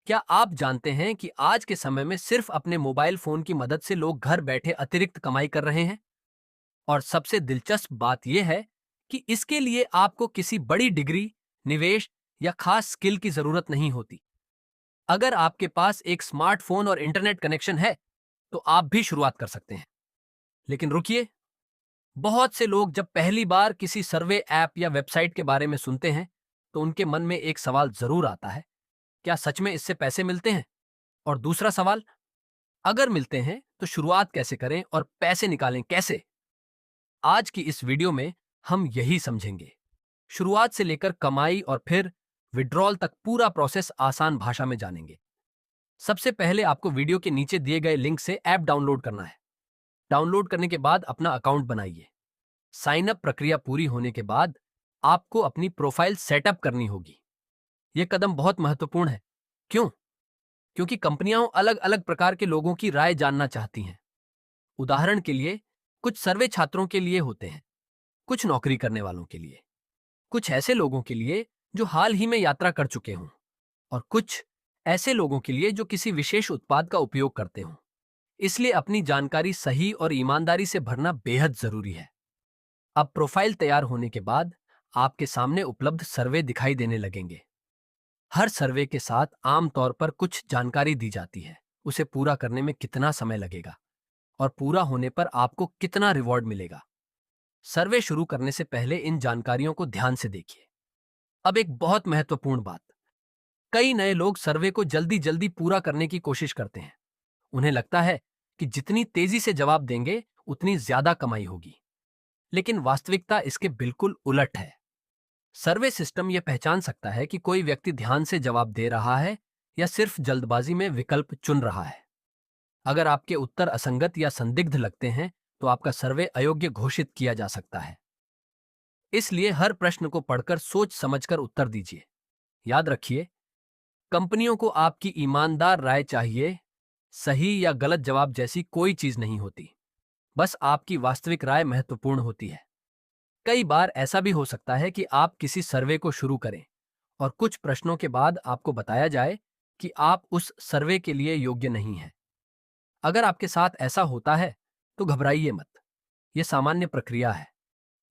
क्या आप जानते हैं कि आज के समय में सिर्फ अपने मोबाइल फोन की मदद से लोग घर बैठे अतिरिक्त कमाई कर रहे हैं? और सबसे दिलचस्प बात यह है कि इसके लिए आपको किसी बड़ी डिग्री, निवेश या खास स्किल की जरूरत नहीं होती। अगर आपके पास एक स्मार्टफोन और इंटरनेट कनेक्शन है, तो आप भी शुरुआत कर सकते हैं। लेकिन रुकिए, बहुत से लोग जब पहली बार किसी सर्वे ऐप या वेबसाइट के बारे में सुनते हैं, तो उनके मन में एक सवाल जरूर आता है, क्या सच में इससे पैसे मिलते हैं? और दूसरा सवाल, अगर मिलते हैं तो शुरुआत कैसे करें और पैसे निकालें कैसे? आज की इस वीडियो में हम यही समझेंगे। शुरुआत से लेकर कमाई और फिर विड्रॉल तक पूरा प्रोसेस आसान भाषा में जानेंगे। सबसे पहले आपको वीडियो के नीचे दिए गए लिंक से ऐप डाउनलोड करना है। डाउनलोड करने के बाद अपना अकाउंट बनाइए। साइन अप प्रक्रिया पूरी होने के बाद आपको अपनी प्रोफाइल सेटअप करनी होगी। यह कदम बहुत महत्वपूर्ण है। क्यों? क्योंकि कंपनियां अलग अलग प्रकार के लोगों की राय जानना चाहती हैं। उदाहरण के लिए, कुछ सर्वे छात्रों के लिए होते हैं, कुछ नौकरी करने वालों के लिए, कुछ ऐसे लोगों के लिए जो हाल ही में यात्रा कर चुके हों, और कुछ ऐसे लोगों के लिए जो किसी विशेष उत्पाद का उपयोग करते हों। इसलिए अपनी जानकारी सही और ईमानदारी से भरना बेहद जरूरी है। अब प्रोफाइल तैयार होने के बाद आपके सामने उपलब्ध सर्वे दिखाई देने लगेंगे। हर सर्वे के साथ आमतौर पर कुछ जानकारी दी जाती है, उसे पूरा करने में कितना समय लगेगा और पूरा होने पर आपको कितना रिवॉर्ड मिलेगा। सर्वे शुरू करने से पहले इन जानकारियों को ध्यान से देखिए। अब एक बहुत महत्वपूर्ण बात, कई नए लोग सर्वे को जल्दी जल्दी पूरा करने की कोशिश करते हैं। उन्हें लगता है कि जितनी तेजी से जवाब देंगे उतनी ज्यादा कमाई होगी। लेकिन वास्तविकता इसके बिल्कुल उलट है। सर्वे सिस्टम यह पहचान सकता है कि कोई व्यक्ति ध्यान से जवाब दे रहा है या सिर्फ जल्दबाजी में विकल्प चुन रहा है। अगर आपके उत्तर असंगत या संदिग्ध लगते हैं, तो आपका सर्वे अयोग्य घोषित किया जा सकता है। इसलिए हर प्रश्न को पढ़कर सोच समझकर उत्तर दीजिए। याद रखिए, कंपनियों को आपकी ईमानदार राय चाहिए। सही या गलत जवाब जैसी कोई चीज नहीं होती। बस आपकी वास्तविक राय महत्वपूर्ण होती है। कई बार ऐसा भी हो सकता है कि आप किसी सर्वे को शुरू करें और कुछ प्रश्नों के बाद आपको बताया जाए कि आप उस सर्वे के लिए योग्य नहीं हैं। अगर आपके साथ ऐसा होता है, तो घबराइए मत। यह सामान्य प्रक्रिया है,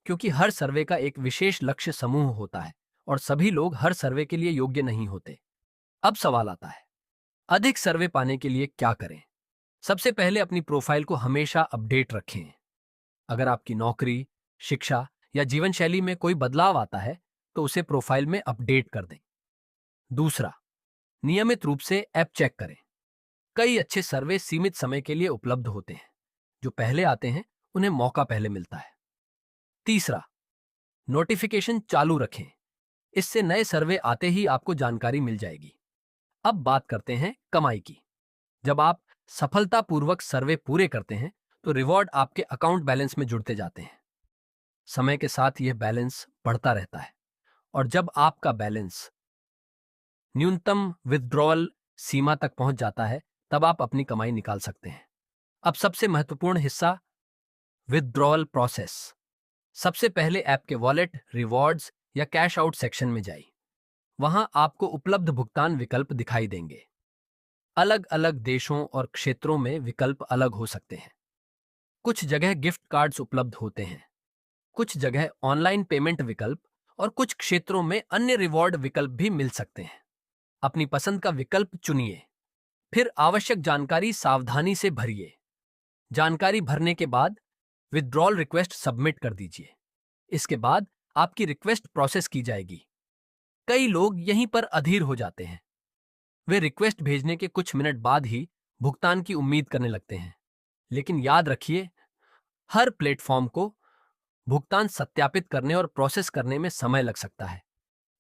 क्योंकि हर सर्वे का एक विशेष लक्ष्य समूह होता है और सभी लोग हर सर्वे के लिए योग्य नहीं होते। अब सवाल आता है, अधिक सर्वे पाने के लिए क्या करें? सबसे पहले अपनी प्रोफाइल को हमेशा अपडेट रखें। अगर आपकी नौकरी, शिक्षा या जीवन शैली में कोई बदलाव आता है, तो उसे प्रोफाइल में अपडेट कर दें। दूसरा, नियमित रूप से ऐप चेक करें। कई अच्छे सर्वे सीमित समय के लिए उपलब्ध होते हैं। जो पहले आते हैं, उन्हें मौका पहले मिलता है। तीसरा, नोटिफिकेशन चालू रखें। इससे नए सर्वे आते ही आपको जानकारी मिल जाएगी। अब बात करते हैं कमाई की। जब आप सफलतापूर्वक सर्वे पूरे करते हैं, तो रिवॉर्ड आपके अकाउंट बैलेंस में जुड़ते जाते हैं। समय के साथ यह बैलेंस बढ़ता रहता है, और जब आपका बैलेंस न्यूनतम विथड्रॉल सीमा तक पहुंच जाता है, तब आप अपनी कमाई निकाल सकते हैं। अब सबसे महत्वपूर्ण हिस्सा, विथड्रॉल प्रोसेस। सबसे पहले ऐप के वॉलेट, रिवॉर्ड्स या कैश आउट सेक्शन में जाइए। वहां आपको उपलब्ध भुगतान विकल्प दिखाई देंगे। अलग अलग देशों और क्षेत्रों में विकल्प अलग हो सकते हैं। कुछ जगह गिफ्ट कार्ड्स उपलब्ध होते हैं, कुछ जगह ऑनलाइन पेमेंट विकल्प, और कुछ क्षेत्रों में अन्य रिवॉर्ड विकल्प भी मिल सकते हैं। अपनी पसंद का विकल्प चुनिए, फिर आवश्यक जानकारी सावधानी से भरिए। जानकारी भरने के बाद विथड्रॉल रिक्वेस्ट सबमिट कर दीजिए। इसके बाद आपकी रिक्वेस्ट प्रोसेस की जाएगी। कई लोग यहीं पर अधीर हो जाते हैं। वे रिक्वेस्ट भेजने के कुछ मिनट बाद ही भुगतान की उम्मीद करने लगते हैं। लेकिन याद रखिए, हर प्लेटफॉर्म को भुगतान सत्यापित करने और प्रोसेस करने में समय लग सकता है।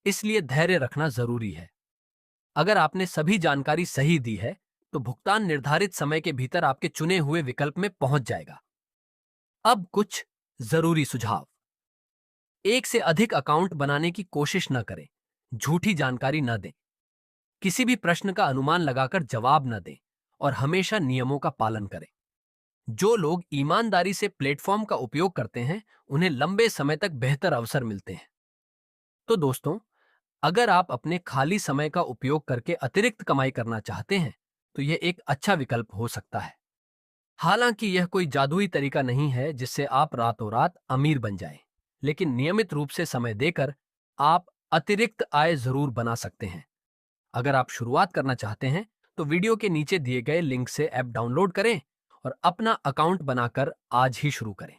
इसलिए धैर्य रखना जरूरी है। अगर आपने सभी जानकारी सही दी है, तो भुगतान निर्धारित समय के भीतर आपके चुने हुए विकल्प में पहुंच जाएगा। अब कुछ जरूरी सुझाव। एक से अधिक अकाउंट बनाने की कोशिश न करें। झूठी जानकारी न दें। किसी भी प्रश्न का अनुमान लगाकर जवाब न दें, और हमेशा नियमों का पालन करें। जो लोग ईमानदारी से प्लेटफॉर्म का उपयोग करते हैं, उन्हें लंबे समय तक बेहतर अवसर मिलते हैं। तो दोस्तों, अगर आप अपने खाली समय का उपयोग करके अतिरिक्त कमाई करना चाहते हैं, तो यह एक अच्छा विकल्प हो सकता है। हालांकि यह कोई जादुई तरीका नहीं है जिससे आप रातों रात अमीर बन जाएं, लेकिन नियमित रूप से समय देकर आप अतिरिक्त आय जरूर बना सकते हैं। अगर आप शुरुआत करना चाहते हैं, तो वीडियो के नीचे दिए गए लिंक से ऐप डाउनलोड करें और अपना अकाउंट बनाकर आज ही शुरू करें।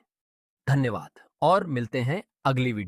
धन्यवाद और मिलते हैं अगली वीडियो।